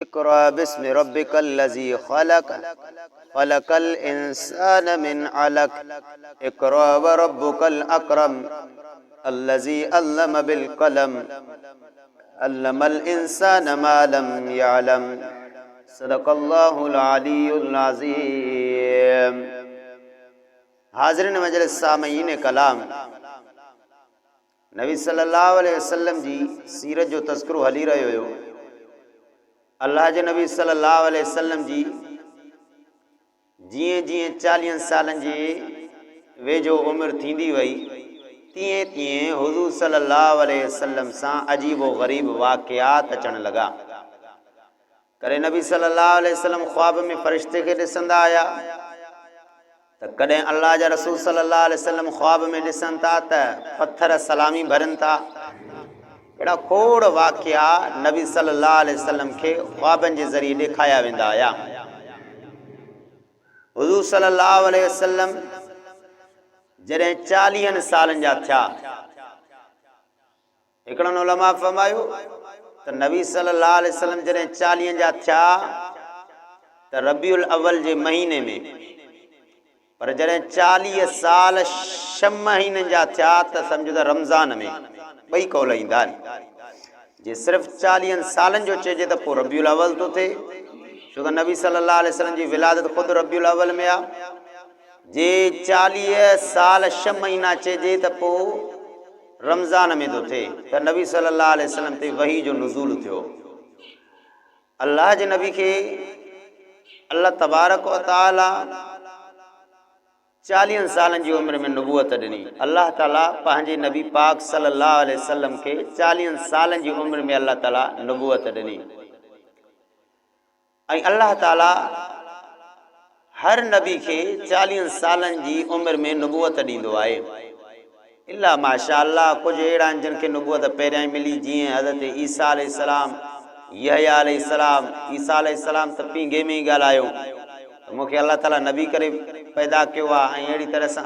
इक़रा बिस्मि रब्बिकल्लज़ी ख़लक़ ख़लक़ल इंसान मिन अलक़ इक़रा व रब्बुकल अकरम अल्लज़ी अल्लम बिल क़लम अल्लमल इंसान मा लम यअलम सदक़ल्लाहुल अलीयुल अज़ीम। हाज़िरीन मजलिस सामईन कलाम, नबी सल्लल्लाहु अलैहि वसल्लम जी सीरत जो तज़किरो हली रहियो हो। अल्लाह जे नबी सल्लल्लाहु अलैहि वसल्लम जी जीअं जीअं 40 सालनि जे वेझो उमिरि थींदी वई, तीअं तीअं हुज़ूर सल्लल्लाहु अलैहि वसल्लम सां अजीबो ग़रीब वाक़ियात अचण लॻा। करे नबी सल्लल्लाहु अलैहि वसल्लम ख्वाब में फ़रिश्ते खे ॾिसंदा आया त कॾहिं अल्लाह जा रसूल सल्लल्लाहु अलैहि वसल्लम ख्वाब में ॾिसनि था त पत्थर सलामी भरनि था। अहिड़ा खोड़ वाक़िया नबी सल्लल्लाहु अलैहि वसल्लम खे ख्वाबनि जे ज़रिए ॾेखारिया वेंदा हुया। हुज़ूर सल्लल्लाहु अलैहि वसल्लम जॾहिं 40 सालनि जा थिया, हिकिड़नि उलमा फरमायो त नबी सल्लल्लाहु अलैहि वसल्लम जॾहिं 40 जा थिया त रबीउल अव्वल जे महीने में, पर जॾहिं 40 साल 6 महीननि जा थिया त सम्झो त रमज़ान में, ॿई कौल ईंदा आहिनि। जे सिर्फ़ु 40 सालनि जो चइजे त पोइ रबीउल अव्वल थो थिए, छो त नबी सल्लल्लाहु अलैहि वसल्लम जी विलादत ख़ुदि रबीउल अव्वल में आहे। जे 40 साल 6 महीना चइजे त पोइ रमज़ान में थो थिए त नबी सल्लल्लाहु अलैहि वसल्लम ते वही जो नुज़ूल थियो। अल्लाह जे नबी खे अल्लाह तबारक व तआला 40 सालनि जी उमिरि में नबूअत ॾिनी। अल्लाह ताला पंहिंजे नबी पाक सल्लल्लाहु अलैहि वसल्लम खे 40 सालनि जी उमिरि में अल्लाह ताला नबूअत ॾिनी। ऐं अल्लाह ताला हर नबी खे 40 सालनि जी उमिरि में नबूअत ॾींदो आहे। इल्ला माशाअल्लाह, कुझु अहिड़ा आहिनि जिन खे नबूअत पहिरियां ई मिली, जीअं हज़रत ईसा अलैहिस्सलाम, यहया अलैहिस्सलाम। ईसा अलैहिस्सलाम त पींघे में ई ॻाल्हायो, मूंखे अल्लाह ताला नबी करे पैदा कयो आहे। ऐं अहिड़ी तरह सां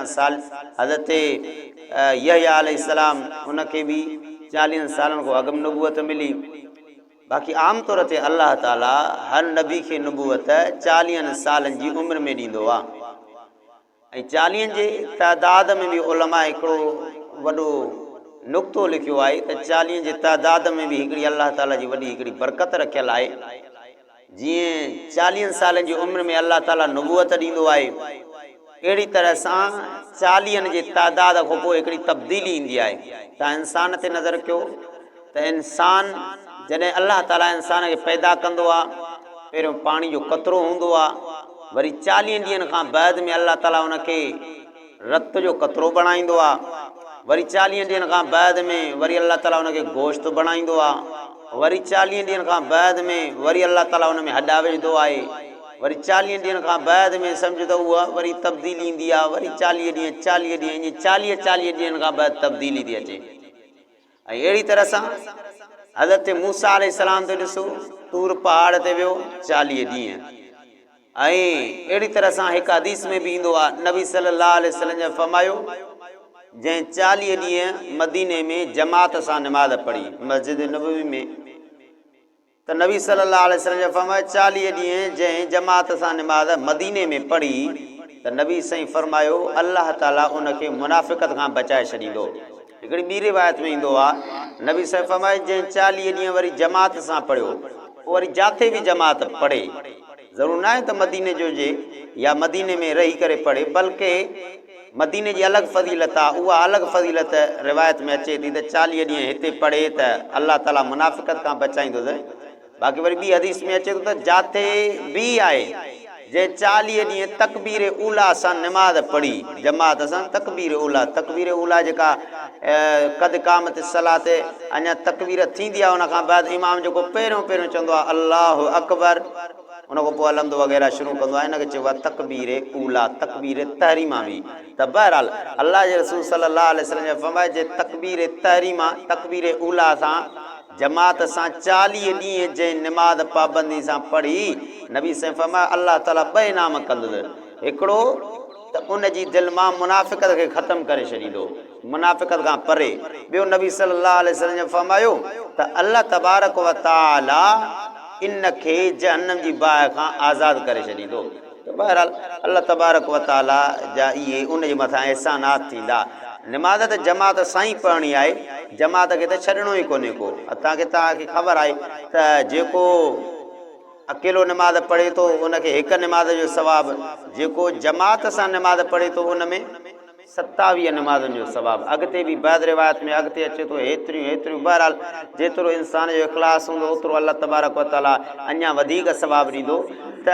हज़रत यहया अलैहिस्सलाम, उनखे बि 40 सालनि खां अॻु में नबूअत मिली। बाक़ी आम तौर ते अल्लाह ताला हर नबी खे नबूअत 40 सालनि जी उमिरि में ॾींदो आहे। ऐं 40 जे तइदाद में बि उलमा हिकिड़ो वॾो नुक़्तो लिखियो आहे त 40 जे तइदाद में बि हिकिड़ी अल्लाह ताला जी वॾी हिकिड़ी बरकत रखियल आहे। जीअं 40 सालनि जी उमिरि में अल्लाह ताला नबूअत ॾींदो आहे, अहिड़ी तरह सां 40 जे तइदाद खां पोइ हिकिड़ी तब्दीली ईंदी आहे। तव्हां इंसान ते नज़र कयो त इंसान जॾहिं अल्लाह ताला इंसान खे पैदा कंदो आहे, पहिरियों पाणी जो कतरो हूंदो आहे, वरी 40 ॾींहंनि खां बाद में अल्लाह ताला उनखे रत जो कतरो बणाईंदो आहे, वरी 40 ॾींहंनि खां बाद में वरी अल्लाह ताला उनखे गोश्त बणाईंदो आहे, वरी 40 ॾींहंनि खां बाद में वरी अल्लाह ताला उन में हॾा विझंदो आहे, वरी 40 ॾींहंनि खां बाद में सम्झ त उहा वरी तब्दीली ईंदी आहे, वरी 40 ॾींहं 40 ॾींहं ईअं 40 ॾींहंनि खां बाद तब्दीली थी अचे। ऐं अहिड़ी तरह सां हज़रत मूसा अलैहिस्सलाम ते ॾिसो, तूर पहाड़ ते वियो 40 ॾींहं। ऐं अहिड़ी तरह सां हिकु हदीस में बि ईंदो आहे, नबी सल्लल्लाहु अलैहि वसल्लम ने फरमायो, जंहिं 40 ॾींहं मदीने में जमात सां नमाज़ पढ़ी मस्जिद नबवी में, त नबी सल्लल्लाहु अलैहि वसल्लम ने फरमायो 40 ॾींहं जंहिं जमात सां नमाज़ मदीने में पढ़ी त नबी साईं फरमायो अल्लाह ताला उनखे मुनाफ़िक़त खां बचाए छॾींदो। हिकिड़ी ॿी रिवायत में ईंदो आहे, नबी साईं फरमायो जंहिं 40 ॾींहं वरी जमात सां पढ़ियो, वरी जिथे बि जमात पढ़े, ज़रूरु न आहे त मदीने जो हुजे या मदीने में रही करे पढ़े, बल्कि मदीने जी अलॻि फ़ज़ीलत आहे, उहा अलॻि फ़ज़ीलत रिवायत में अचे थी त 40 ॾींहं हिते पढ़े त अल्लाह ताला मुनाफ़िक़त खां बचाईंदोसि। बाक़ी वरी ॿी हदीस में अचे थो त जाते बि आहे जे 40 ॾींहं तकबीर उला सां नमाज़ पढ़ी जमात सां, तकबीर उला जेका कद क़ामत सलात अञा तकबीर थींदी आहे, उनखां बाद इमाम जेको पहिरियों चवंदो आहे अल्लाहु अकबर, उनखां पोइ अलहम्दु वग़ैरह शुरू कंदो आहे, हिनखे चइबो आहे तकबीर उला, तकबीर तहरीमा बि। त बहरहाल अल्लाह जे रसूल सल्लल्लाहु अलैहि वसल्लम जे फरमाए जे तकबीर तहरीमा, तकबीर उला सां जमात सां 40 ॾींहं जंहिं नमाज़ पाबंदी सां पढ़ी, नबी साईं फरमाया अल्लाह ताला 2 इनाम कंदुसि। हिकिड़ो त उन जी दिलि मां मुनाफ़िक़त खे ख़तमु करे छॾींदो, मुनाफ़िक़त खां परे। ॿियो नबी सल्लल्लाहु अलैहि वसल्लम ने फरमायो त अल्लाह तबारक व तआला इन खे जहन्नम जी बाहि खां आज़ादु करे छॾींदो। त बहरहाल अल्लाह तबारक व ताला जा इहे उन जे मथां एहसानात थींदा। निमाज़ त जमात सां ई पढ़णी आहे, जमात खे त छॾिणो ई कोन्हे को। तव्हांखे ख़बर आहे त जेको अकेलो निमाज़ पढ़े थो उनखे हिकु निमाज़ जो सवाबु, जेको जमात सां निमाज़ पढ़े थो उन में 27 निमाज़ुनि जो सवाबु। अॻिते बि बाद रिवायत में अॻिते अचे थो हेतिरियूं बहरहाल जेतिरो इंसान जो इख़लास हूंदो ओतिरो अल्लाह तबारक व ताला अञा वधीक सवाबु ॾींदो। त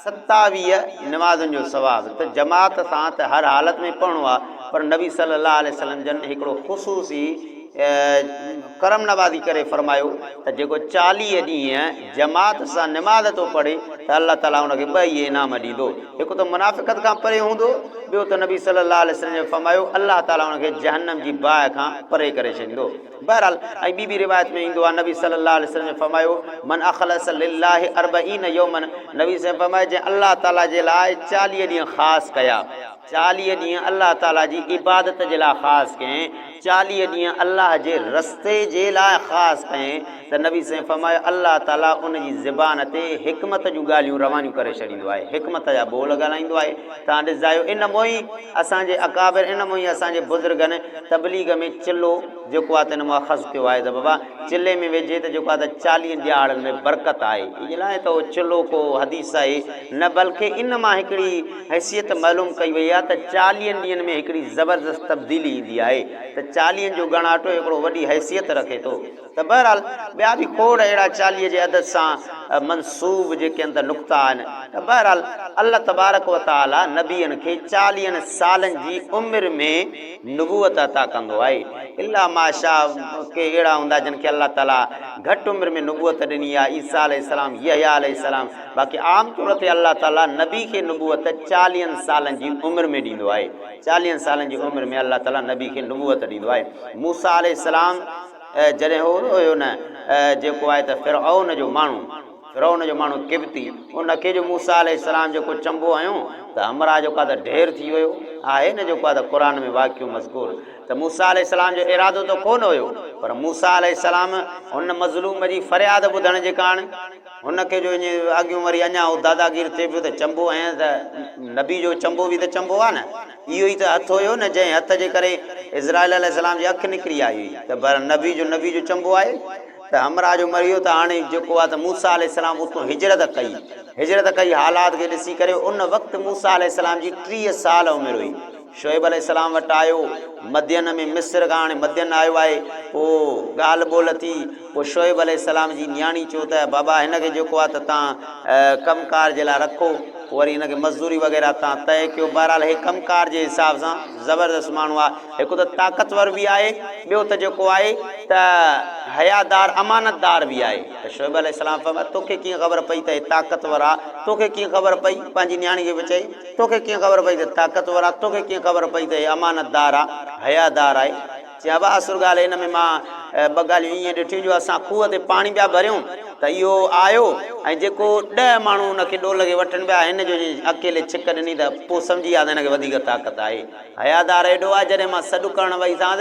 27 निमाज़ुनि जो सवाबु त जमात सां त हर हालत में पढ़णो आहे, पर नबी सल्लल्लाहु अलैहि वसल्लम जन हिकिड़ो ख़ुसूसी करम नवाज़ी करे फरमायो त जेको 40 ॾींहं जमात सां निमाज़ थो पढ़े त अल्लाह ताला हुनखे 2 इनाम ॾींदो। हिकु त मुनाफ़िक़त खां परे हूंदो, ॿियो त नबी सल्लल्लाहु अलैहि वसल्लम फरमायो अल्लाह ताला हुनखे जहन्नम जी बाहि खां परे करे छॾींदो। बहरहाल ऐं ॿी बि रिवायत में ईंदो आहे नबी सल्लल्लाहु अलैहि वसल्लम फरमायो मन अख़लस लिल्लाहि 40 यौमन, नबी साईं फरमायो जंहिं अल्लाह ताला जे लाइ 40 ॾींहं ख़ासि कया, 40 ॾींहं अल्लाह ताला जी इबादत जे लाइ ख़ासि कयईं, 40 ॾींहं अल्लाह जे रस्ते जे लाइ ख़ासि कयईं, त नबी साईं फरमायो अल्लाह ताला उन जी ज़बान ते हिकमत जूं ॻाल्हियूं रवानियूं करे छॾींदो आहे, हिकमत जा ॿोल ॻाल्हाईंदो आहे। तव्हां ॾिसंदा इन मोई असांजे अकाबिर, इन मोई असांजे बुज़ुर्गनि तबलीग में चिल्लो जेको आहे त इन मां ख़ज़ कयो आहे त बाबा चिल्ले में वेझे त जेको आहे त 40 ॾियारनि में बरकत आहे। इन लाइ त उहो चिल्लो को हदीस आहे न, बल्कि इन मां हिकिड़ी हैसियत मालूम कई वई आहे त 40 ॾींहंनि में हिकिड़ी ज़बरदस्त तब्दीली ईंदी आहे, त 40 जो ॻणाटो हिकिड़ो वॾी हैसियत रखे थो। त बहरहाल ॿिया बि खोड़ अहिड़ा 40 जे अदद सां मनसूब जेके अंदरि नुक़्ता आहिनि। त बहरहाल अल्लाह तबारक व ताला नबियनि खे 40 सालनि जी उमिरि में नुबूअत अता कंदो आहे। इल्ला माशा के अहिड़ा हूंदा जिन खे अल्लाह ताला घटि उमिरि में नुबूअत ॾिनी आहे, ईसा अलैहिस्सलाम, यहया अलैहिस्सलाम। बाक़ी आम तौर ते अल्लाह ताला नबी खे नुबूअत 40 सालनि जी उमिरि में ॾींदो आहे। 40 सालनि जी उमिरि में अल्लाह ताला नबी खे नुबूअत ॾींदो आहे। मूसा अलैहिस्सलाम जॾहिं हो हुयो न जेको आहे त फ़िरऔन जो माण्हू किब्ती, उनखे जो मूसा अलैहिस्सलाम जेको चंबो आयो त हमरा जेको आहे त ढेर थी वियो आहे न, जेको आहे त क़ुर में वाक़ियो मज़कूर। त मूसा अलैहिस्सलाम जो इरादो त कोन हुयो, पर मूसा अलैहिस्सलाम हुन मज़लूम जी फरियाद ॿुधण जे कारण हुनखे जो ईअं अॻियूं वरी अञा उहो दादागीर थिए पियो त चंबो ऐं त नबी जो चंबो बि त चंबो आहे न, इहो ई त हथु हुयो न जंहिं हथ जे करे इज़राइल अलैहिस्सलाम जी अखि निकिरी आई हुई। त पर नबी जो चंबो आहे त हमरा जो मरियो त हाणे जेको आहे त मूसा अलैहिस्सलाम उतां हिजरत कई हालात खे ॾिसी करे। उन वक़्तु मूसा अलैहिस्सलाम जी 30 साल उमिरि हुई। शोएब अलैहिस्सलाम वटि आयो मदियन में, मिस्र खां हाणे मदियन आयो आहे। पोइ ॻाल्हि ॿोल थी, पोइ शोएब अलैहिस्सलाम जी न्याणी चयो त बाबा हिनखे जेको आहे त तव्हां कमकार जे लाइ रखो, वरी हिनखे मज़दूरी वग़ैरह तव्हां तय कयो। बहरहाल हे कमकार जे हिसाब सां ज़बरदस्त माण्हू आहे, हिकु त ताक़तवर बि आहे, ॿियो त जेको आहे त हयादार अमानतदार बि आहे। त शोएब अलैहिस्सलाम फरमायो तोखे कीअं ख़बर पई त हे ताक़तवर आहे, तोखे कीअं ख़बर पई, पंहिंजी न्याणी खे बि चई तोखे कीअं ख़बर पई त ताक़तवर आहे, तोखे कीअं ख़बर पई त हे अमानतदार आहे, हयादार आहे। चया बा असुल ॻाल्हि हिन में मां 2 ॻाल्हियूं ईअं ॾिठियूं, जो असां खूह ते पाणी पिया भरियूं त इहो आयो ऐं जेको 10 माण्हू हुनखे डोल खे वठनि पिया, हिन जो अकेले छिक ॾिनी त पोइ सम्झी विया त हिनखे वधीक ताक़त आहे। हयादार एॾो आहे जॾहिं मां सॾु करणु वई सां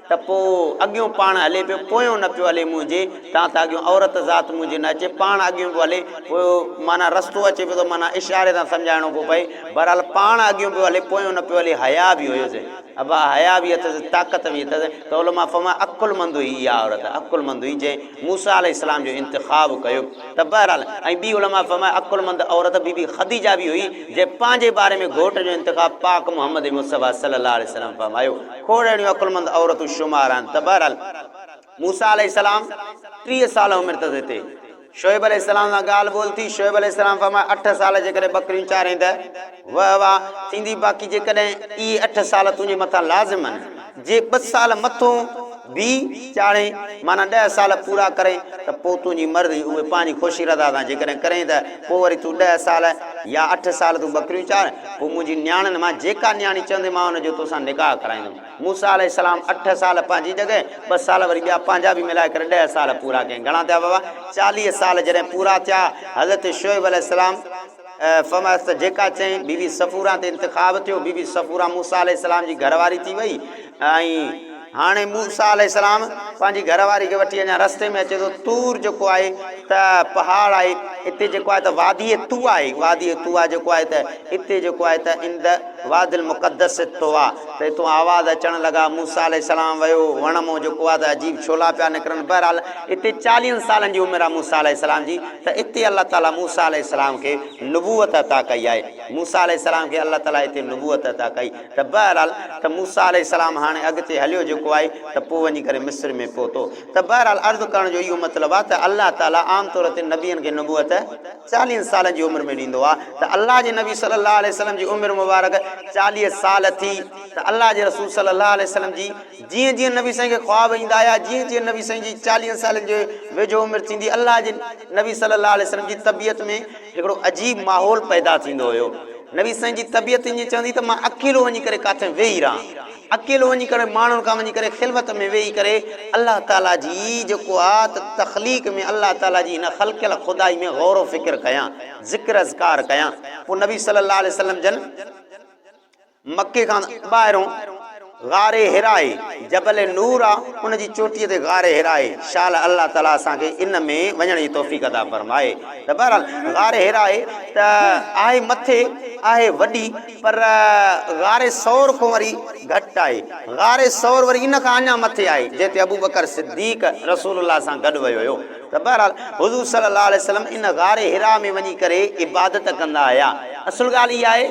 त पोइ अॻियूं पाण हले पियो, पोयों न पियो हले मुंहिंजे, तव्हां त अॻियूं औरत ज़ात मुंहिंजे न अचे, पाण अॻियूं पियो हले, पोइ माना रस्तो अचे पियो त माना इशारे सां सम्झाइणो पियो पए। बहरहाल पाण अॻियूं पियो हले, पोयों न पियो हले, हया बि हुयोसि, अबा हया बि अथसि, ताक़त बि अथसि। त उलमा फरमाया अकुलमंद हुई इहा औरत, अकुलमंद हुई जंहिं मूसा अलैहिस्सलाम जो इंतिखाब कयो। त बहरहाल ऐं ॿी उलमा फरमाया अकुलमंद औरत बीबी ख़दीजा बि हुई, जंहिं पंहिंजे बारे में घोट जो इंतिखाब पाक मुहम्मद मुस्तफ़ा सल्लल्लाहु अलैहि वसल्लम फरमायो। खोड़ अहिड़ियूं अकुलमंद औरतूं शुमार आहिनि। त बहरहाल मूसा अलैहिस्सलाम 30 साल उमिरि अथसि हिते। शोएब अलैहिस्सलाम सां ॻाल्हि ॿोल थी, शोएब अलैहिस्सलाम फरमाया 8 साल जेकॾहिं बकरियूं चारे त वाह थींदी, बाक़ी जेकॾहिं इहे 8 साल तुंहिंजे मथां लाज़िम आहिनि, जे 2 साल मथां बि चाढ़े माना 10 साल पूरा करे त पोइ तुंहिंजी मर्ज़ी, उहे पंहिंजी ख़ुशी रज़ा सां जेकॾहिं करें त पोइ वरी तूं 10 साल या 8 साल तूं बकरियूं चाढ़, पोइ मुंहिंजी न्याणियुनि मां जेका न्याणी चवंदी मां हुनजो तोसां निकाह कराईंदुमि। मूसा अलैहिस्सलाम 8 साल पंहिंजी जॻह, 2 साल वरी ॿिया पंहिंजा बि मिलाए करे 10 साल पूरा कयईं। घणा थिया बाबा? 40 साल जॾहिं पूरा थिया, हज़रत शोएब अलैहिस्सलाम फरमायसि त जेका चई बीबी सफ़ूरा ते इंतिखाब थियो। बीबी सफ़ूरा मूसा अलैहिस्सलाम जी घरवारी थी वई ऐं हाणे मूसा अलैहिस्सलाम पंहिंजी घरवारी खे वठी अञा रस्ते में अचे थो तूर जेको आहे त पहाड़ आहे हिते जेको आहे त वादी तुआ आहे वादी तुआ जेको आहे त हिते जेको आहे त इन द वादिल मुक़द्दस तुआ त हितां आवाज़ अचणु लॻा मूसा अलैहिस्सलाम वियो वण मां जेको आहे त अजीब छोला पिया निकिरनि बहरहाल हिते 40 सालनि जी उमिरि आहे मूसा अलैहिस्सलाम जी त हिते अल्लाह ताला मूसा अलैहिस्सलाम खे नुबूवत अता कई आहे मूसा अलैहिस्सलाम खे अल्लाह ताला हिते नुबूवत अता कई त बहरहाल त मूसा अलैहिस्सलाम हाणे अॻिते हलियो जेको आहे त पोइ वञी करे मिस्र में पहुतो त बहरहाल अर्ज़ु करण जो इहो मतिलबु आहे त अल्लाह ताला आम तौर ते नबियनि खे नुबूवत 40 सालनि जी उमिरि में ॾींदो आहे त अल्लाह जे नबी सल्लल्लाहु अलैहि वसल्लम जी उमिरि मुबारक 40 साल थी त अल्लाह जे रसूल सल्लल्लाहु अलैहि वसल्लम जी जीअं जीअं नबी साईं खे ख्वाब ईंदा आया जीअं जीअं नबी साईं जी 40 सालनि जे वेझो उमिरि थींदी अल्लाह जे नबी सल्लल्लाहु अलैहि वसल्लम जी तबियत में हिकिड़ो अजीब माहौल पैदा थींदो हुयो नबी साईं जी तबियत ईअं चवंदी त मां अकेलो वञी करे किथे वेही रहां अकेलो वञी करे माण्हुनि खां वञी करे ख़िलवत में वेही करे अल्लाह ताला जी जेको आहे त तख़लीक़ में अल्लाह ताला जी हिन ख़ल्क़ियल ख़ुदाई में गौर व फ़िक्र कयां ज़िक्र अज़कार कयां पोइ नबी सल्लल्लाहु अलैहि वसल्लम जन मके खां ॿाहिरों गारे हिराए जबल नूर आहे उन जी चोटीअ ते गारे हिराए शाल अल्लाह ताला असांखे इन में वञण जी तौफ़ीक़ अता फरमाए त बहरहाल गारे हिराए त आहे मथे आहे वॾी पर गारे सौर खां वरी घटि आहे गारे सौर वरी इन खां अञा मथे आहे जिते अबू बकर सिद्दीक़ रसूलुल्लाह सां गॾु वियो हुयो त बहरहाल हुज़ूर सल्लल्लाहु अलैहि वसल्लम इन गारे हिरा में वञी करे इबादत कंदा आया असुल ॻाल्हि इहा आहे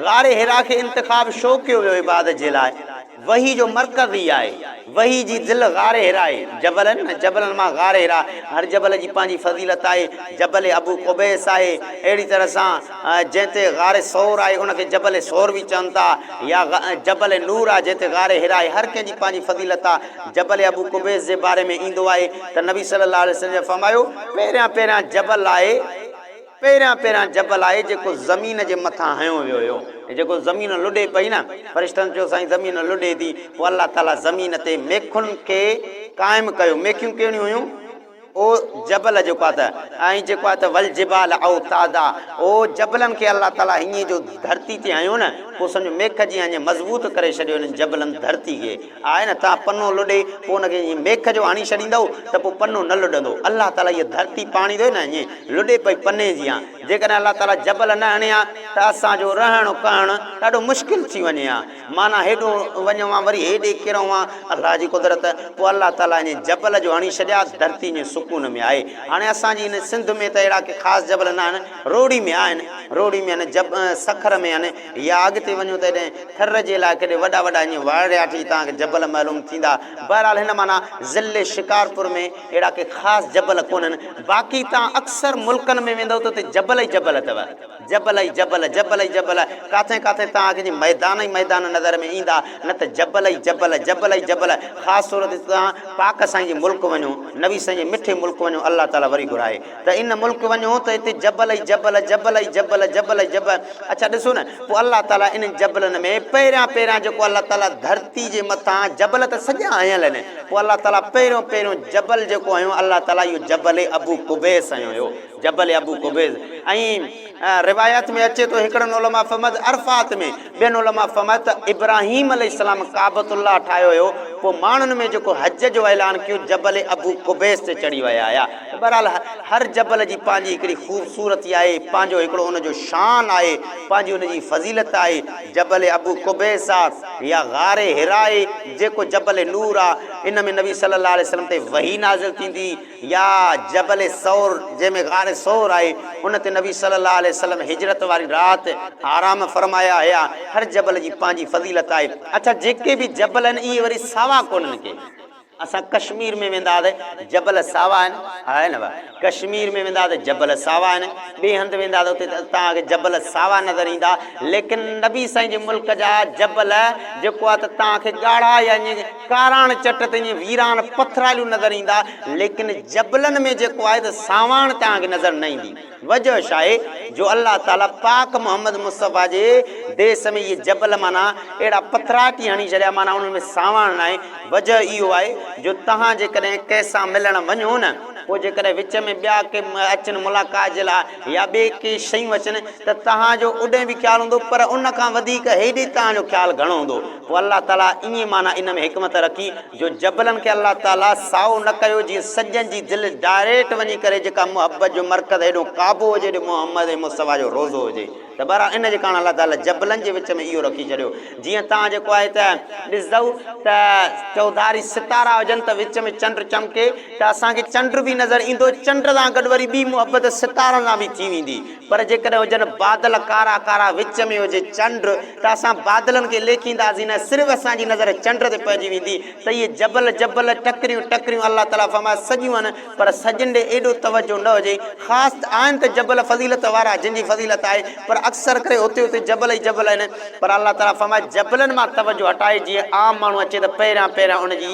गारे हिरा खे इंतिखाब छो कयो वियो इबादत जे लाइ वही जो मरकज़ ई आहे वही जी दिलि गारे हिरा आहे जबलनि न जबलनि मां गारे हिरा हर जबल जी पंहिंजी फज़ीलत आहे जबल अबू कुबैस आहे अहिड़ी तरह सां जंहिं ते गारे सौर आहे उनखे जबल सौर बि चवनि था या जबल नूर आहे जिते गारे हिरा आहे हर कंहिंजी पंहिंजी फज़ीलत आहे जबल अबू कुबैस जे बारे में ईंदो आहे त नबी सल्लल्लाहु अलैहि वसल्लम फरमायो पहिरियां जबल आहे पहिरियां जबल आहे जेको ज़मीन जे मथां हयो वियो हुयो जेको ज़मीन लुॾे पई न फ़रिश्तनि चयो साईं ज़मीन लुॾे थी पोइ अल्लाह ताला ज़मीन ते मेखुनि खे क़ाइमु कयो मेखियूं कहिड़ियूं हुयूं ओ जबल जेको आहे त ऐं जेको आहे त वल जिबाल औ तादा ओ जबलनि खे अल्लाह ताला हीअं जो धरती ते आयो न पोइ सम्झो मेख जी हीअं मज़बूत करे छॾियो हिननि जबलनि धरती खे आहे न तव्हां पनो लुॾे पोइ हुनखे ईअं मेख जो हणी छॾींदव त पोइ पनो न लुॾंदो अल्लाह ताला इहा धरती पाणी थो न ईअं लुॾे पई पने जी आहे जेकॾहिं अल्लाह ताला जबल न हणिया त असांजो रहणु करणु ॾाढो मुश्किल थी वञे हा माना हेॾो वञूं आहे वरी हेॾे किरूं आहे अल्लाह जी कुदरत पोइ अल्लाह ताला ईअं जबल जो हणी छॾिया धरती में सुकून में आहे हाणे असांजी हिन सिंध में त अहिड़ा के ख़ासि जबल न आहिनि रोड़ी में आहिनि रोड़ी में आहिनि सखर में आहिनि या अॻिते वञो त हेॾे थर जे लाइ केॾे वॾा वॾा ईअं वाड़िया थी तव्हांखे जबल मालूम थींदा बहरहाल हिन माना ज़िले शिकारपुर में अहिड़ा के ख़ासि जबल कोन्हनि बाक़ी तव्हां अक्सर मुल्कनि में वेंदव त उते जबल ई जबल अथव जबल ई जबल जबल ई जबल किथे किथे तव्हांखे मैदान ई मैदान नज़र में ईंदा न त जबल ई जबल जबल ई जबल ख़ासि तौर ते तव्हां पाक साईं जे मुल्क वञो नबी साईं जे मिठे मुल्क वञो अल्लाह ताला वरी घुराए त इन मुल्क वञो त हिते जबल ई जबल जबल ई जबल जबल ई जबल अच्छा ॾिसो न पोइ अल्लाह ताला इन जबलनि में पहिरियां जेको अल्लाह ताला धरती जे मथां जबल त सॼा आयल आहिनि पोइ अल्लाह ताला पहिरियों जबल जेको आयो अल्लाह ताला इहो जबल अबू कुबैस आयो हुयो जबल अबू कुबैस ऐं रिवायत में अचे थो हिकिड़नि उलमा फहमद अरफात में ॿियनि उलमा फहमद इब्राहिम अलैहिस्सलाम काबतुल्लाह ठाहियो हुयो पोइ माण्हुनि में जेको हज जो ऐलान कयो जबल अबू कुबैस ते चढ़ी विया हुया बहरहाल हर जबल जी पंहिंजी हिकिड़ी ख़ूबसूरती आहे पंहिंजो हिकिड़ो हुनजो शान आहे पंहिंजी हुनजी फज़ीलत आहे जबल अबू कुबैस आहे या गारे हिरा आहे जेको जबल नूर आहे इन में नबी सल्लल्लाहु अलैहि वसल्लम ते वही नाज़िल थींदी या जबल सौर जंहिंमें गारे सौर आहे उन ते नबी सल्लल्लाहु अलैहि वसल्लम हिजरत वारी राति आराम फरमाया हुया हर जबल जी पंहिंजी फज़ीलत आहे अच्छा जेके बि जबल आहिनि इहे वरी सावा कोन्हनि के असां कश्मीर में वेंदा त जबल सावा आहिनि आहे न भाई कश्मीर में वेंदा त जबल सावा आहिनि ॿिए हंधि वेंदा त उते तव्हांखे जबल सावा नज़र ईंदा लेकिन नबी साईं जे मुल्क जा जबल जेको आहे त तव्हांखे ॻाढ़ा या ईअं काराण चट ते ईअं वीरान पथरालियूं नज़र ईंदा लेकिन जबलनि में जेको आहे त सावाण तव्हांखे नज़र न ईंदी वजह छा आहे जो अल्लाह ताला पाक मोहम्मद मुस्तफ़ा जे देश में इहे जबल माना अहिड़ा पथराटी हणी छॾिया माना उन्हनि में सावण न आहे वजह इहो आहे जो तव्हां जेकॾहिं कंहिंसां मिलणु वञो न पोइ जेकॾहिं विच में ॿिया के अचनि मुलाक़ात जे लाइ या ॿिए के शयूं अचनि त तव्हांजो उॾे बि ख़्यालु हूंदो पर उन खां वधीक हेॾे तव्हांजो ख़्यालु घणो हूंदो पोइ अलाह ताला ईअं माना इन में हिकमत रखी जो जबलनि खे अलाह ताला साओ न कयो जीअं सॼनि जी दिलि डायरेक्ट वञी करे जेका मुहबत जो मर्कज़ हेॾो काबो हुजे हेॾो मोहम्मद मुस्तफ़ा जो रोज़ो हुजे त बहरहाल इन जे कारण अलाह ताला जबलनि जे विच में इहो रखी छॾियो जीअं तव्हां जेको आहे त ॾिसंदव त चौधारी सितारा हुजनि त विच में चंड चमके त असांखे चंड बि नज़र ईंदो चंड सां गॾु वरी ॿी मुहबत सितारनि सां बि थी वेंदी पर जेकॾहिं हुजनि बादल कारा कारा विच में हुजे चंड त असां बादलनि खे लेखींदासीं न सिर्फ़ु असांजी नज़र चंड ते पइजी वेंदी त इहे जबल जबल टकरियूं टकरियूं अलाह ताला फरमाए सॼियूं आहिनि पर सॼनि ॾे एॾो तवजो न हुजे ख़ासि आहिनि त जबल फज़ीलत वारा जंहिंजी फज़ीलत आहे पर अक्सर करे हुते हुते जबल ई जबल आहिनि पर अलाह ताला फरमाए जबलनि मां तवजो हटाए जीअं आम माण्हू अचे त पहिरियां पहिरियां उनजी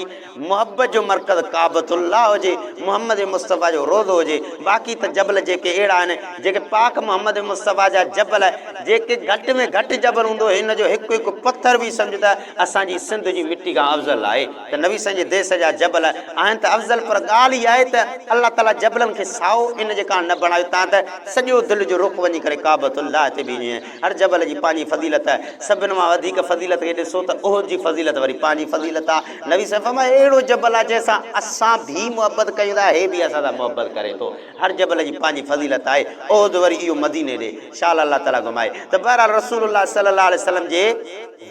मुहबत जो मर्कज़ काबतुल्लाह हुजे मोहम्मद मुस्तफ़ा जो रोज़ो हुजे बाक़ी त जबल जेके अहिड़ा आहिनि जेके पाक मोहम्मद मुस्तफ़ा जा जबल जेके घटि में घटि जबल हूंदो हिन जो हिकु हिकु पथर बि सम्झ त असांजी सिंध जी मिटी खां अफ़ज़ल आहे त नबी साईं जे देश जा जबल आहिनि त अफ़ज़ल पर ॻाल्हि इहा आहे त अलाह ताला जबलनि खे साओ इन जे कारण न बणायो तव्हां त सॼो दिलि जो रुख वञी करे काबतुल्लाह ते बीह हर जबल जी पंहिंजी फज़ीलत आहे सभिनि मां वधीक फज़ीलत खे ॾिसो त उहद जी फज़ीलत वरी पंहिंजी फज़ीलत आहे नबी साईं फरमाए अहिड़ो जबल आहे जंहिंसां असां बि मुहबत कयूं था हे बि असां सां मुहबत करे थो हर जबल जी पंहिंजी फज़ीलत आहे उहद वरी इहो मदीने ॾे शाल अलाह ताला घुमाए त बहरहाल रसूलुल्लाह सल्लल्लाहु अलैहि वसल्लम जे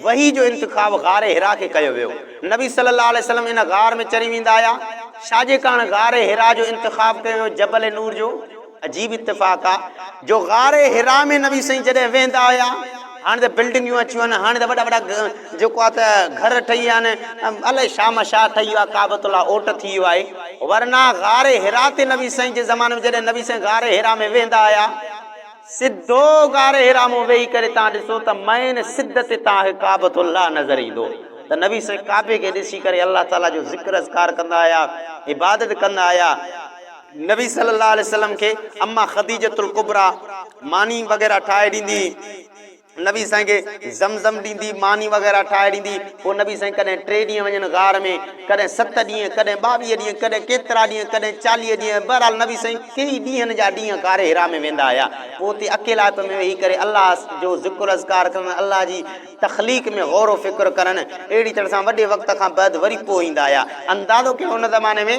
वही जो इंतिखाब गारे हिरा खे कयो वियो नबी सल्लल्लाहु अलैहि वसल्लम इन गार में चढ़ी वेंदा हुआ छाजे कारण गारे हिरा जो इंतिखाब कयो वियो जबल नूर जो अजीब इत्तिफ़ाक़ आहे जो गारे हिरा में नबी साईं जॾहिं वेंदा हुआ हाणे त बिल्डिंगियूं अचियूं आहिनि हाणे त वॾा वॾा जेको आहे त घर ठही विया आहिनि अलाए शाम छा ठही वियो आहे काबतुल्लाह ओट थी वियो आहे वरना गारे हिरा ते नबी साईं जे ज़माने में जॾहिं नबी साईं गारे हिरा में वेंदा हुआ सिधो गारे हिरा में वेही करे तव्हां ॾिसो त मैन सिध ते तव्हांखे काबतुल्लाह नज़र ईंदो त नबी साईं काबे खे ॾिसी करे अलाह ताला जो ज़िक्र अज़कार कंदा हुआ इबादत कंदा हुआ नबी सल्लल्लाहु अलैहि वसल्लम खे अम्मा खदीजतुल कुबरा मानी वग़ैरह ठाहे ॾींदी नबी साईं खे ज़मज़म ॾींदी मानी वग़ैरह ठाहे ॾींदी पोइ नबी साईं कॾहिं 3 ॾींहं वञनि गार में कॾहिं 7 ॾींहं कॾहिं 22 ॾींहं कॾहिं केतिरा ॾींहं कॾहिं 40 ॾींहं बहरहाल नबी साईं कई ॾींहंनि जा ॾींहं गारे हिरा में वेंदा हुआ पोइ उते अकेलाप में वेही करे अलाह जो ज़िक्र अज़कार कनि अलाह जी तख़लीक़ में गौर व फ़िक्र करनि अहिड़ी तरह सां वॾे वक़्त खां बाद वरी पोइ ईंदा हुआ अंदाज़ो कयो हुन ज़माने में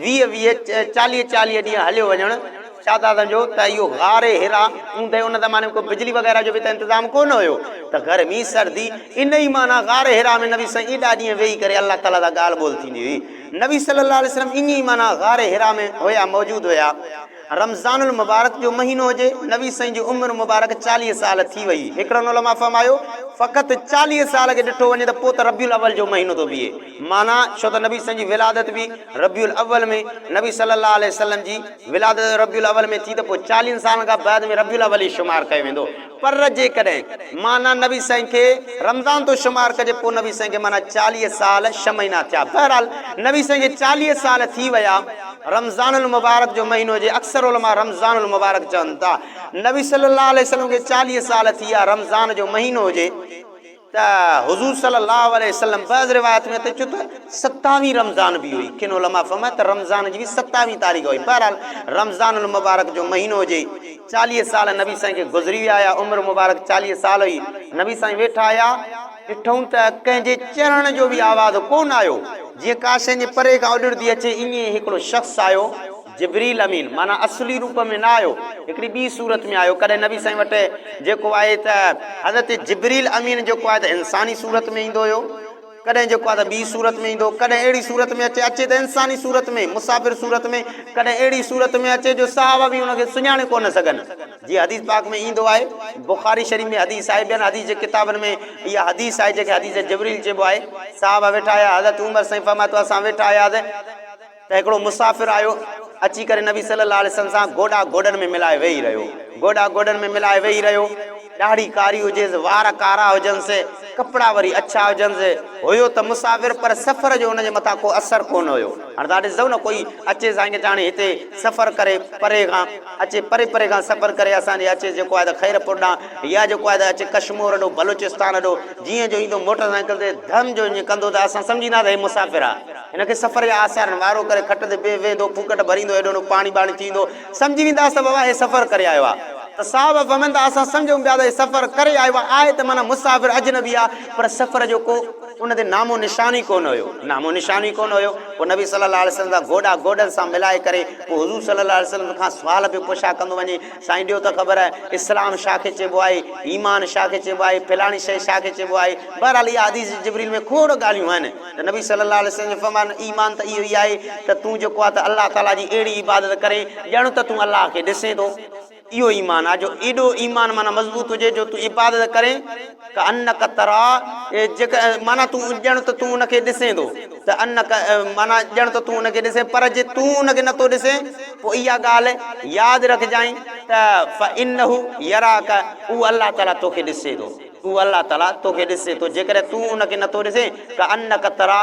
20-40 ॾींहं हलियो वञणु छा था सम्झो त इहो गारे हिरा हूंदे उन ज़माने में को बिजली वग़ैरह जो बि त इंतज़ाम कोन हुयो त गर्मी सर्दी इन ई माना गारे हिरा में नबी साईं एॾा ॾींहं वेही करे अलाह ताला सां ॻाल्हि ॿोल थींदी हुई नबी सल्लल्लाहु अलैहि वसल्लम ईअं ई माना गारे हिरा में हुया मौजूदु हुया रमज़ानुल मुबारक जो महीनो हुजे नबी साईं जी उमिरि मुबारक 40 साल थी वई हिकिड़ो उलमा फरमायो फ़क़ति 40 साल खे ॾिठो वञे त पोइ त रबियुल अव्वल जो महीनो थो बीहे माना छो त नबी साईं जी विलादत बि रबियुल अव्वल में नबी सल्लल्लाहु अलैहि वसल्लम जी विलादत रबियुल अव्वल में थी त पोइ 40 सालनि खां बाद में रबियुल अव्वल ई शुमार कयो वेंदो पर जेकॾहिं माना नबी साईं खे रमज़ान तो शुमार कजे पोइ नबी साईं खे माना 40 साल 6 महीना थिया बहरहाल नबी साईं खे 40 साल थी विया रमज़ानुल मुबारक जो महीनो हुजे अक्सर उलमा रमज़ानुल मुबारक चवनि था नबी सल्लल्लाहु अलैहि वसल्लम खे 40 साल थी विया रमज़ान जो महीनो हुजे त हुज़ूर सल्लल्लाहु अलैहि वसल्लम बज़ रिवायत में त चयो त 27 रमज़ान बि हुई किन उलमा फरमाया त रमज़ान जी बि 27 तारीख़ हुई बहरहाल रमज़ानुल मुबारक जो महीनो हुजे 40 साल नबी साईं खे गुज़री विया हुआ उमिरि मुबारक 40 साल हुई नबी साईं वेठा आया ॾिठूं त कंहिंजे चढ़ण जो बि आवाज़ कोन आयो जीअं काशे जे परे खां उॾड़दी अचे ईअं हिकिड़ो शख़्स आयो जिब्रील अमीन माना असली रूप में न आयो हिकिड़ी ॿी सूरत में आयो कॾहिं नबी साईं वटि जेको आहे त हज़रत जिब्रील अमीन जेको आहे त इंसानी सूरत में ईंदो हुयो कॾहिं जेको आहे त ॿी सूरत में ईंदो कॾहिं अहिड़ी सूरत में अचे त इंसानी सूरत में मुसाफ़िर सूरत में कॾहिं अहिड़ी सूरत में अचे जो साहबा बि हुनखे सुञाणे कोन सघनि जीअं हदीस पाक में ईंदो आहे बुखारी शरीफ़ में हदीस आहे ॿियनि हदीस जे किताबनि में इहा हदीस आहे जेके हदीस जिब्रील चइबो आहे साहबा वेठा आया हज़रत उमर साईं फरमाए थो असां वेठा आयासीं त हिकिड़ो मुसाफ़िर आयो अची करे नबी सल्लल्लाहु अलैहि वसल्लम सां गोॾा गोॾनि में मिलाए वेही रहियो गोॾा गोॾनि में मिलाए वेही रहियो ॾाढ़ी कारी हुजेसि वार कारा हुजनिसि कपिड़ा वरी अच्छा हुजनिसि हुयो त मुसाफ़िर पर सफ़र जो हुनजे मथां को असरु कोन हुयो हाणे तव्हां ॾिसो न कोई अचे साईं खे हाणे हिते सफ़र करे परे खां अचे परे परे खां सफ़र करे असांजे अचे जेको आहे त खैरपुर ॾांहुं या जेको आहे त अचे कश्मीर ॾो बलूचिस्तान ॾो जीअं जो ईंदो मोटर साइकिल ते धम जो ईअं कंदो त असां सम्झींदासीं मुसाफ़िर आहे हिनखे सफ़र जा आसार वारो करे खट ते बे वेंदो फूकट भरींदो एॾो न पाणी बाणी थींदो सम्झी वेंदासीं त बाबा हे सफ़र करे आयो आहे त साहब फरमाईंदा असां सम्झूं पिया त सफ़र करे आयो आहे त माना मुसाफ़िर अजनबी आहे पर सफ़र जो को उन ते नामो निशान ई कोन हुयो नामो निशान ई कोन हुयो पोइ नबी सल्लल्लाहु अलैहि वसल्लम गोॾा गोॾनि सां मिलाए करे पोइ हुज़ूर सल्लल्लाहु अलैहि वसल्लम खां सुवाल पियो पुछा कंदो वञे साईं ॾियो त ख़बर आहे इस्लाम छा खे चइबो आहे ईमान छा खे चइबो आहे फलाणी शइ छा खे चइबो आहे बहरहाल इहा हदीस जिब्रील में खोड़ ॻाल्हियूं आहिनि त नबी सल्लल्लाहु अलैहि वसल्लम फरमान ईमान त इहो ई आहे त तूं जेको आहे त अल्लाह ताला जी अहिड़ी इबादत करे ॼण त तूं अल्लाह खे ॾिसे थो इहो ईमान आहे जो एॾो ईमान माना मज़बूत हुजे जो तूं इबादत करे क अन्न क तरा जेका माना तूं ॼण त तूं उनखे ॾिसे थो त अन्न माना ॼण त तूं उनखे ॾिसे पर जे तूं उनखे नथो ॾिसे पोइ इहा ॻाल्हि यादि रखजांइ त फ इन्नहु यराक उहो अल्लाह ताला तोखे ॾिसे थो उहो अल्लाह ताला तोखे ॾिसे थो जेकॾहिं तूं उनखे नथो ॾिसे क अन्न क तरा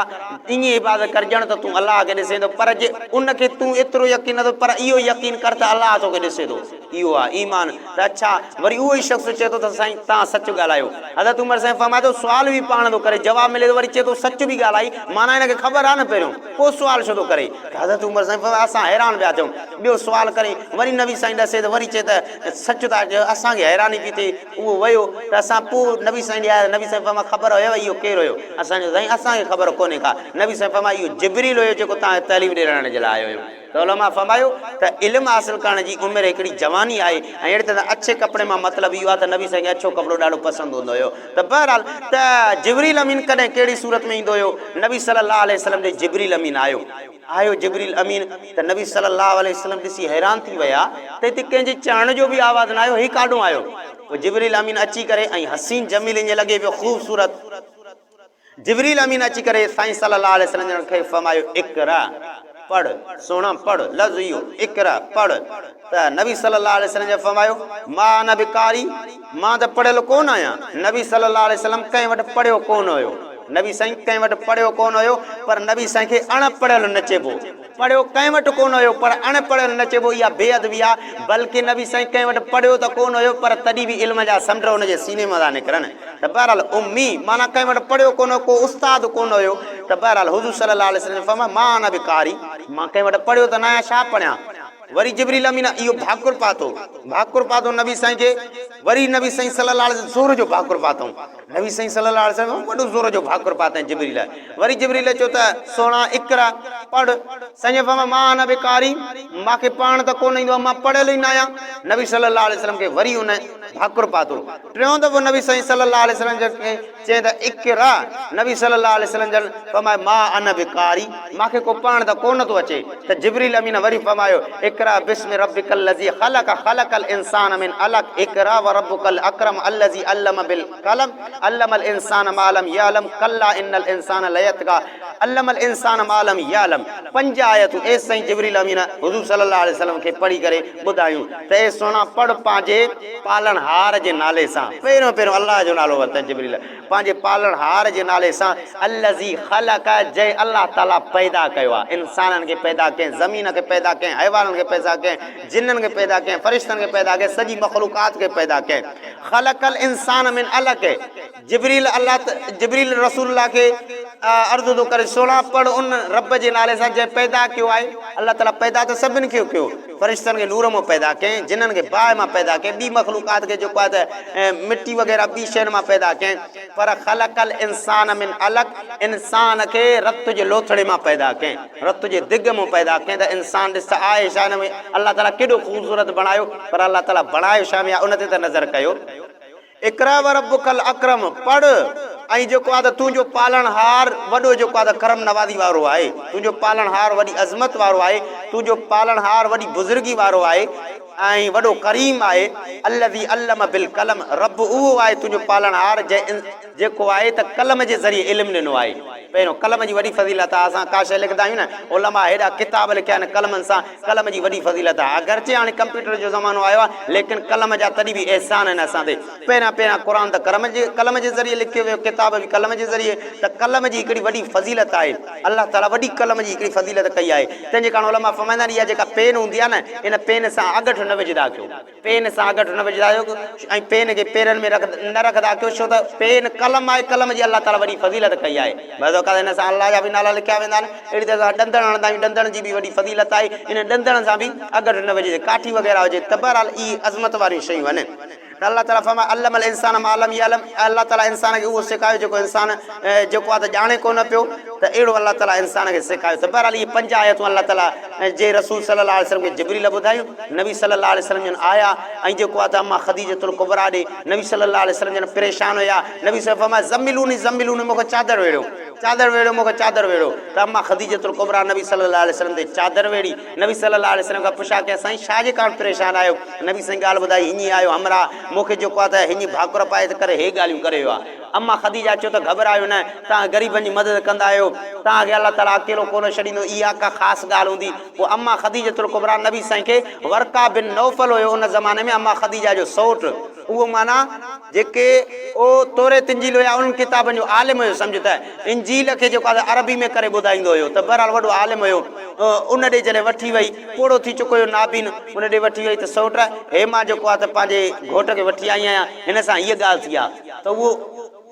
ईअं इबादत कर ॼण त तूं अल्लाह खे ॾिसे थो पर जे उनखे तूं एतिरो यकीन नथो पर इहो यकीन कर त अल्लाह तोखे ॾिसे थो इहो आहे ईमान त अच्छा वरी उहो ई शख़्स चए थो त साईं तव्हां सच ॻाल्हायो हज़रत उमर साईं फरमाए थो सुवाल बि पाण थो करे जवाबु मिले थो वरी चए थो सच बि ॻाल्हाई माना हिनखे ख़बर आहे न पहिरियों पोइ सुवाल छो थो करे हज़रत उमर साईं फरमाए असां हैरान पिया थियूं ॿियो सुवाल करे वरी नबी साईं ॾसे त वरी चए त सच था चयो असांखे हैरानी पई थिए उहो वियो त असां पोइ नबी साईं ॾे आया नबी साईं फरमाए ख़बर हुयव इहो केरु हुयो असांजो साईं असांखे ख़बर कोन्हे का नबी साईं फरमाए इहो जिब्रील हुयो जेको तव्हां तालीम ॾियण जे लाइ आयो हुयो त उलमा फरमायो त इल्मु हासिल करण जी उमिरि हिकिड़ी जवानी आहे ऐं अहिड़े तरह अच्छे कपिड़े मां मतिलबु इहो आहे त नबी साईं खे अछो कपिड़ो ॾाढो पसंदि हूंदो हुयो त बहरहाल त जिब्रील अमीन कॾहिं कहिड़ी सूरत में ईंदो हुयो नबी सल्लल्लाहु अलैहि वसल्लम जे जिब्रील अमीन आयो जिब्रील अमीन त नबी सल्लल्लाहु अलैहि वसल्लम ॾिसी हैरान थी विया त हिते कंहिंजे चढ़ण जो बि आवाज़ न आयो ही काॾों आयो पोइ जिब्रील अमीन अची करे ऐं हसीन जमील ईअं लॻे पियो ख़ूबसूरत जिब्रील अमीन अची करे साईं सल्लल्लाहु अलैहि वसल्लम खे फरमायो इक़रा पढ़ सोना पढ़ लफ़्ज़ इहो इक़रा पढ़ त नबी सल्लल्लाहु अलैहि वसल्लम जो फरमायो मां न बिकारी मां त पढ़ियल कोन आहियां नबी सल्लल्लाहु अलैहि वसल्लम कंहिं वटि पढ़ियो कोन हुयो नबी साईं कंहिं वटि पढ़ियो कोन हुयो पर नबी साईं खे अणपढ़ियल न चइबो पढ़ियो कंहिं वटि कोन हुयो पर अणपढ़ियल न चइबो इहा बेअदबी आहे बल्कि नबी साईं कंहिं वटि पढ़ियो त कोन हुयो पर तॾहिं बि इल्म जा समुंड हुनजे सीने मां था निकिरनि त बहरहाल उम्मी माना कंहिं वटि पढ़ियो कोन हुयो को उस्ताद कोन हुयो त बहरहाल हुज़ूर सल्लल्लाहु अलैहि वसल्लम फरमायो मां न बिकारी मां कंहिं वटि पढ़ियो त न आहियां छा पढ़ियां वरी जिब्रील अमीन इहो भाकुर पातो नबी साईं खे वरी नबी साईं सल्लल्लाहु अलैहि वसल्लम ज़ोर जो भाकुर पातऊं नबी साईं सल्लल्लाहु अलैहि वसल्लम वॾो ज़ोर जो भाकुर पातईं जिब्रील वरी जिब्रील चयो त सोना इक़रा पढ़ साईं फरमायो मां न बिकारी मूंखे पढ़ण त कोन ईंदो आहे मां पढ़ियल ई न आहियां नबी सल्लल्लाहु अलैहि वसल्लम खे वरी उन भाकुर पातो टियों दफ़ो नबी साईं सल्लल्लाहु अलैहि वसल्लम खे चई त इक़रा नबी सल्लल्लाहु अलैहि वसल्लम जन फरमायो मां अन बिकारी मूंखे को पढ़ण त कोन थो अचे त जिब्रील अमीन वरी फरमायो इक़रा बिस्मि रब्बिकल लज़ी ख़लक़ल इंसान मिन अलक़ इक़रा व रब्बुकल अकरम अल्लज़ी अल्लम बिल कलम अल्लमल इंसान मा लम यअलम कल्ला इन्नल इंसान लयतगा अल्लमल इंसान मा लम यअलम 5 आयतूं ए साईं जिब्रील अमीन हुज़ूर सल्लल्लाहु अलैहि वसल्लम खे पढ़ी करे ॿुधायूं त ए सोना पढ़ पंहिंजे पालनहार जे नाले सां पहिरियों अल्लाह जो नालो वरितईं जिब्रील पंहिंजे पालनहार जे नाले सां अल्लज़ी ख़लक़ जंहिं अल्लाह ताला पैदा कयो आहे इंसाननि खे पैदा कयईं ज़मीन खे पैदा कयईं हैवाननि खे पैदा कयईं जिन्ननि खे पैदा कयईं फ़रिश्तनि खे पैदा कयईं सॼी मख़लूक़ात खे पैदा कयईं ख़लक़ल इंसान मिन अलक़ जिब्रील रसूलुल्लाह खे अर्ज़ु थो करे सोना पढ़ उन रब जे नाले सां जंहिं पैदा कयो आहे अल्लाह ताला पैदा त सभिनि खे कयो फ़रिश्तनि खे नूर मां पैदा कयईं जिन्हनि खे बाहि मां पैदा कयईं ॿी मख़लूक़ात खे जेको आहे त मिटी वग़ैरह ॿी शयुनि मां पैदा कयईं पर ख़लक़ल इंसान मिन अलक़ इंसान खे रत जे लोथड़े मां पैदा कयईं रत जे दिग मां पैदा कयईं त इंसान ॾिस त आहे छा हिन में अल्लाह ताला केॾो ख़ूबसूरत बणायो पर अल्लाह ताला बणायो छा में आहे उन ते त नज़र कयो इक़रा व रब्बुकल अकरम पढ़ ऐं जेको आहे त तुंहिंजो पालनहार वॾो जेको आहे त करम नवाज़ी वारो आहे तुंहिंजो पालनहार वॾी अज़मत वारो आहे तुंहिंजो पालनहार वॾी बुज़ुर्गी वारो आहे ऐं वॾो करीम आहे अल्लज़ी अल्लम बिल कलम रब उहो आहे तुंहिंजो पालनहार जेको आहे त कलम जे ज़रिए इल्मु ॾिनो आहे पहिरियों कलम जी वॾी फज़ीलत आहे असां का शइ लिखंदा आहियूं न उलमा हेॾा किताब लिखिया आहिनि कलमनि सां कलम जी वॾी फज़ीलत आहे अगरचे हाणे कंप्यूटर जो ज़मानो आयो आहे लेकिन कलम जा तॾहिं बि अहसान आहिनि असां ते पहिरियां क़ुर त कलम जे ज़रिए लिखियो वियो किताब बि कलम जे ज़रिए त कलम जी हिकिड़ी वॾी फज़ीलत आहे अल्लाह ताला वॾी कलम जी हिकिड़ी फज़ीलत कई आहे तंहिंजे कारण उलमा फरमाईंदा आहिनि इहा जेका पेन हूंदी आहे न इन पेन सां अगठ न विझंदा कयो पेन सां अगठ न विझंदा कयो ऐं पेन खे पेरनि में न रखंदा कयो छो त पेन कलम आहे कलम जी अल्लाह ताला वॾी फज़ीलत कई आहे ॿुधो का हिन सां अलाह जा बि नाला लिखिया वेंदा आहिनि। अहिड़ी तरह ॾंदड़ हणंदा आहियूं, ॾंदड़ जी बि वॾी फज़ीलत आहे, इन ॾंदड़नि सां बि अगरि न वॼे काठी वग़ैरह हुजे त बहरहाल ई अज़मत वारियूं शयूं आहिनि। अल्लाह ताला फरमाए अल्लमल इंसान मालम यालम, अल्लाह ताला इंसान खे उहो सेखारियो जेको इंसान जेको आहे त ॼाणे कोन पियो, त अहिड़ो अल्लाह ताला इंसान खे सेखारियो। त बहरहाल इहे 5 आयतूं अल्लाह ताला जे रसूल सल्लल्लाहु अलैहि वसल्लम खे जिब्रील ॿुधायूं। नबी सल्लल्लाहु अलैहि वसल्लम जन आया ऐं जेको आहे त अम्मा ख़दीजतुल कुबरा ॾे नबी सल्लल्लाहु अलैहि वसल्लम जन परेशान हुया। नबी सल्लल्लाहु फरमाए ज़म्मिलूनी मूंखे चादर वेड़ो, चादर वेड़ो, मूंखे चादर वेड़ो। त अम्मा ख़दीजतुल कुबरा नबी सल्लल्लाहु अलैहि वसल्लम ते चादर वेड़ी। नबी सल्लल्लाहु अलैहि वसल्लम खां पुछा कया साईं छाजे कारण परेशान आहियो? नबी साईं ॻाल्हि ॿुधाई हीअं आयो हमरा मूंखे जेको आहे त हीअं भाकुर पाए त करे हे ॻाल्हियूं करे वियो आहे। अम्मा ख़दीजा चयो त घबरायो न, तव्हां ग़रीबनि जी मदद कंदा आहियो, तव्हांखे अल्लाह ताला अकेलो कोन छॾींदो, इहा का ख़ासि ॻाल्हि हूंदी। पोइ अम्मा ख़दीजतुल कुबरा नबी साईं खे वर्का बिन नौफल हुयो उन ज़माने में अम्मा ख़दीजा जो सौट, उहो माना जेके ओ तोरे इंजील हुया उन्हनि किताबनि जो आलिम हुयो। सम्झ त इंजील खे जेको आहे अरबी में करे ॿुधाईंदो हुयो, त बहरहाल वॾो आलिम हुयो। उन ॾे जॾहिं वठी वई पोड़ो थी चुको हुयो नाबीन, उन ॾे वठी वई त सौट हे मां जेको आहे त पंहिंजे घोट खे वठी आई आहियां, हिन सां हीअ ॻाल्हि थी आहे। त उहो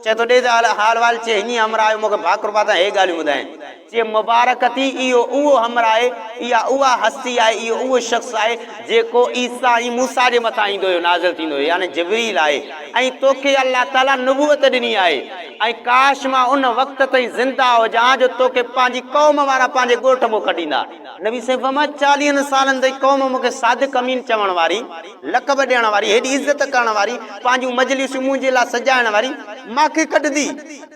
चए थो ॾे त हाल वाल चए हीअं हमरा आयो मूंखे भाकुर पाता हे ॻाल्हियूं ॿुधाए। चए मुबारक थी इहो उहो हमरा आहे, इहा उहा हस्ती आहे, इहो उहो शख़्स आहे जेको ईसा ऐं मूसा जे मथां ईंदो हुयो, नाज़िल थींदो हुयो, यानी जिब्रील आहे। ऐं तोखे अल्लाह ताला नबूअत ॾिनी आहे। ऐं काश मां उन वक़्त ताईं ज़िंदा हुजां जो तोखे पंहिंजी क़ौम वारा पंहिंजे ॻोठ मों कढींदा। नबी साईं फरमाए 40 सालनि ताईं क़ौम मूंखे सादिक़ अमीन चवण वारी, लक़ब ॾियण वारी, हेॾी इज़त करण वारी, पंहिंजूं मजलिसूं मुंहिंजे लाइ सजाइण वारी मूंखे कढंदी।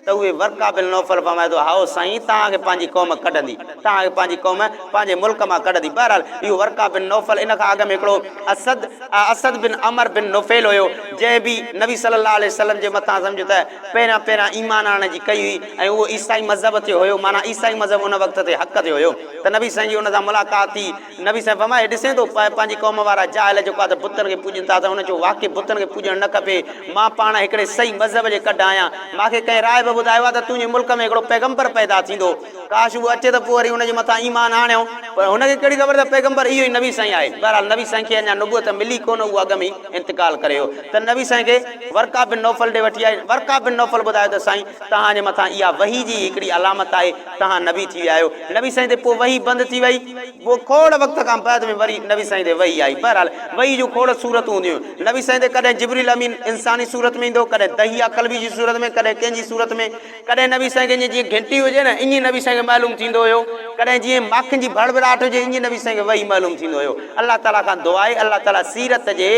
त उहे वर्का बिन नौफल फरमाए थो हाओ साईं तव्हांखे पंहिंजी क़ौम कढंदी, तव्हांखे पंहिंजी क़ौम पंहिंजे मुल्क मां कढंदी। बहरहाल इहो वर्का बिन नौफल। इन खां अॻु में हिकिड़ो असद बिन अमर बिन नुफैल हुयो, जंहिं बि नबी सल्लल्लाहु अलैहि वसल्लम जे मथां सम्झो त पहिरियां ईमान आणण जी कई हुई, ऐं उहो ईसाई मज़हब ते हुयो, माना ईसाई मज़हब उन वक़्त ते हक़ ते हुयो। त नबी साईं जी उन सां मुलाक़ात थी। नबी साईं फरमाए ॾिसे थो पंहिंजी क़ौम वारा जाहिल जेको आहे त बुतनि खे पूॼनि था, त हुन चयो वाक़ई बुतनि खे पूॼणु न खपे, मां पाण हिकिड़े सही मज़हब जे कढ आहियां। मूंखे कंहिं राय बि ॿुधायो आहे त तुंहिंजे मुल्क में हिकिड़ो पैगंबर पैदा थींदो, काश उहो अचे त पोइ वरी हुनजे मथां ईमान आणियो, पर हुनखे कहिड़ी ख़बर त पैगंबर इहो ई नबी साईं आहे। बहरहाल नबी साईं खे अञा नबूअत मिली कोन, उहो अॻ में ई इंतकाल करे वियो। त नबी साईं खे वर्का बिन नौफल ॾे वठी आई। वर्का बिन नौफल ॿुधायो त साईं तव्हांजे मथां इहा वही जी हिकिड़ी अलामत आहे, तव्हां नबी थी विया आहियो। नबी साईं ते पोइ वही बंदि थी वई। पोइ खोड़ वक़्त खां बाद में वरी नबी साईं ते वही आई। बहरहाल वही जूं खोड़ सूरतूं हूंदियूं। नबी साईं ते कॾहिं जिब्रील अमीन इंसानी सूरत में ईंदो, कॾहिं दहिया कल्बी जी सूरत में, कॾहिं कंहिंजी सूरत में, कॾहिं नबी साईं खे जीअं घंटी हुजे न ईअं नबी साईं खे मालूम थींदो हुयो, कॾहिं जीअं माखियुनि जी भड़भड़ाहट हुजे ईअं नबी साईं खे वही मालूम थींदो हुयो। अल्लाह ताला खां दुआ आहे अल्लाह ताला सीरत जे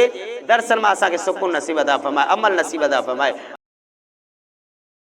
दर्शन मां असांखे सुकून नसीब अता फरमाए, अमल नसीब अता फरमाए।